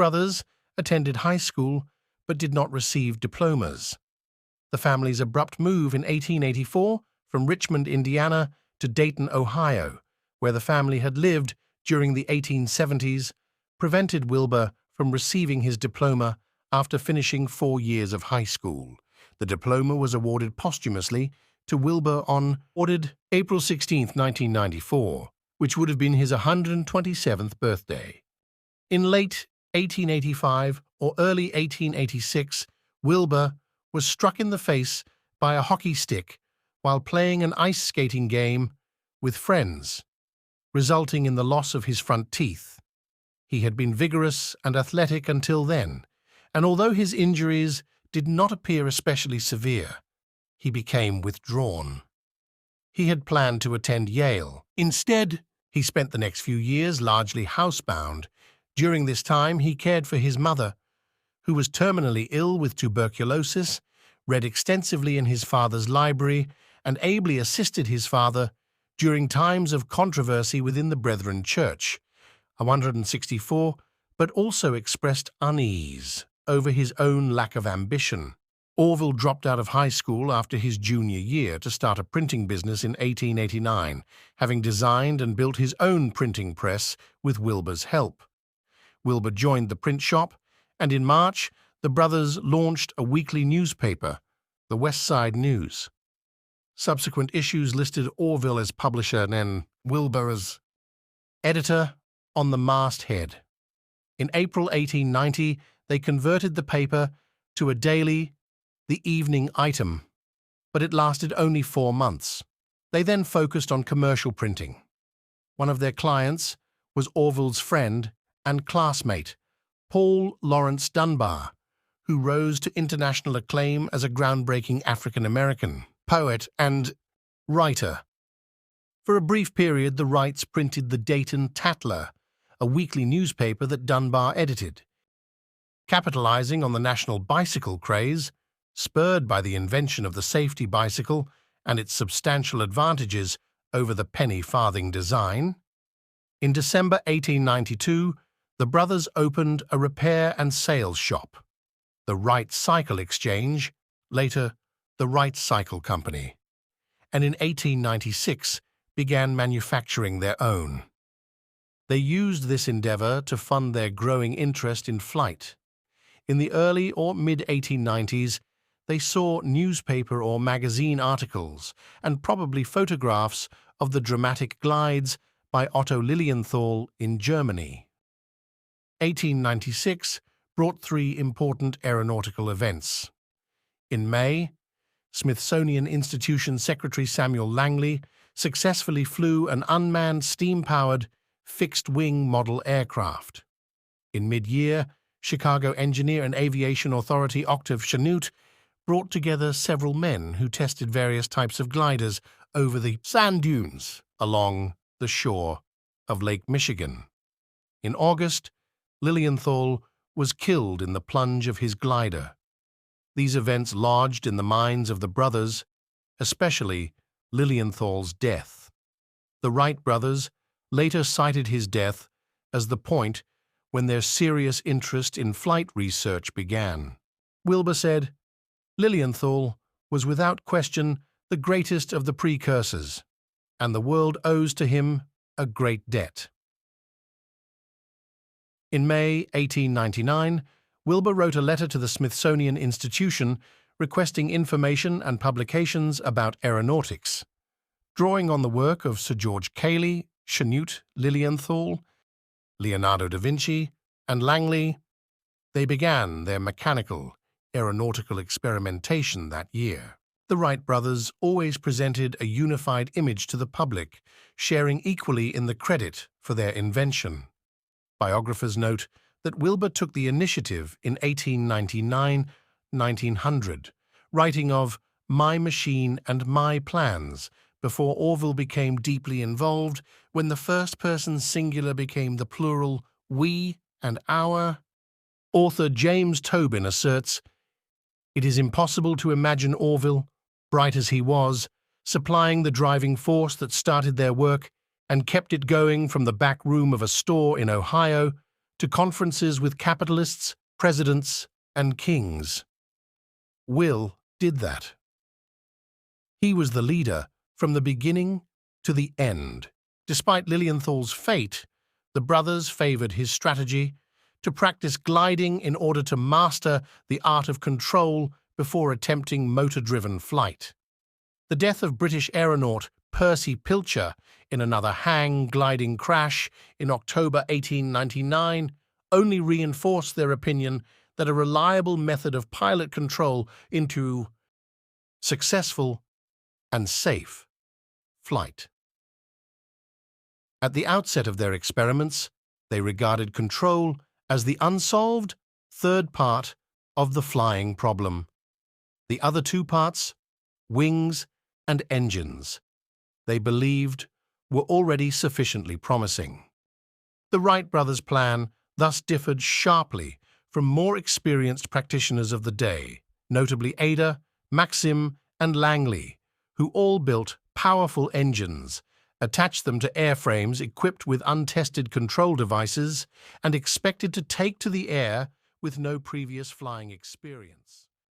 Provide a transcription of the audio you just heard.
brothers attended high school but did not receive diplomas. The family's abrupt move in 1884 from Richmond, Indiana, to Dayton, Ohio, where the family had lived during the 1870s, prevented Wilbur from receiving his diploma after finishing 4 years of high school. The diploma was awarded posthumously to Wilbur on April 16, 1994, which would have been his 127th birthday. In late 1885 or early 1886, Wilbur was struck in the face by a hockey stick while playing an ice skating game with friends, resulting in the loss of his front teeth. He had been vigorous and athletic until then, and although his injuries did not appear especially severe, he became withdrawn. He had planned to attend Yale. Instead, he spent the next few years largely housebound. During this time, he cared for his mother, who was terminally ill with tuberculosis, read extensively in his father's library, and ably assisted his father during times of controversy within the Brethren Church, 164, but also expressed unease over his own lack of ambition. Orville dropped out of high school after his junior year to start a printing business in 1889, having designed and built his own printing press with Wilbur's help. Wilbur joined the print shop, and in March, the brothers launched a weekly newspaper, the West Side News. Subsequent issues listed Orville as publisher and Wilbur as editor on the masthead. In April 1890, they converted the paper to a daily, the evening item, but it lasted only 4 months. They then focused on commercial printing. One of their clients was Orville's friend and classmate, Paul Laurence Dunbar, who rose to international acclaim as a groundbreaking African-American poet and writer. For a brief period, the Wrights printed the Dayton Tatler, a weekly newspaper that Dunbar edited. Capitalizing on the national bicycle craze, spurred by the invention of the safety bicycle and its substantial advantages over the penny-farthing design, in December 1892, the brothers opened a repair and sales shop, the Wright Cycle Exchange, later the Wright Cycle Company, and in 1896 began manufacturing their own. They used this endeavor to fund their growing interest in flight. In the early or mid-1890s, they saw newspaper or magazine articles and probably photographs of the dramatic glides by Otto Lilienthal in Germany. 1896 brought 3 important aeronautical events. In May, Smithsonian Institution Secretary Samuel Langley successfully flew an unmanned steam-powered fixed-wing model aircraft. In mid-year, Chicago engineer and aviation authority Octave Chanute brought together several men who tested various types of gliders over the sand dunes along the shore of Lake Michigan. In August, Lilienthal was killed in the plunge of his glider. These events lodged in the minds of the brothers, especially Lilienthal's death. The Wright brothers later cited his death as the point when their serious interest in flight research began. Wilbur said, "Lilienthal was without question the greatest of the precursors, and the world owes to him a great debt." In May 1899, Wilbur wrote a letter to the Smithsonian Institution requesting information and publications about aeronautics. Drawing on the work of Sir George Cayley, Chanute, Lilienthal, Leonardo da Vinci, and Langley, they began their mechanical, aeronautical experimentation that year. The Wright brothers always presented a unified image to the public, sharing equally in the credit for their invention. Biographers note that Wilbur took the initiative in 1899-1900, writing of "my machine and my plans," before Orville became deeply involved when the first-person singular became the plural we and our. Author James Tobin asserts, "It is impossible to imagine Orville, bright as he was, supplying the driving force that started their work and kept it going from the back room of a store in Ohio to conferences with capitalists, presidents, and kings. Will did that. He was the leader from the beginning to the end. Despite Lilienthal's fate, the brothers favored his strategy to practice gliding in order to master the art of control before attempting motor-driven flight. The death of British aeronaut Percy Pilcher in another hang-gliding crash in October 1899 only reinforced their opinion that a reliable method of pilot control into successful and safe flight. At the outset of their experiments, they regarded control as the unsolved third part of the flying problem. The other two parts, wings and engines, they believed were already sufficiently promising. The Wright brothers' plan thus differed sharply from more experienced practitioners of the day, notably Ada, Maxim, and Langley, who all built powerful engines, attached them to airframes equipped with untested control devices, and expected to take to the air with no previous flying experience.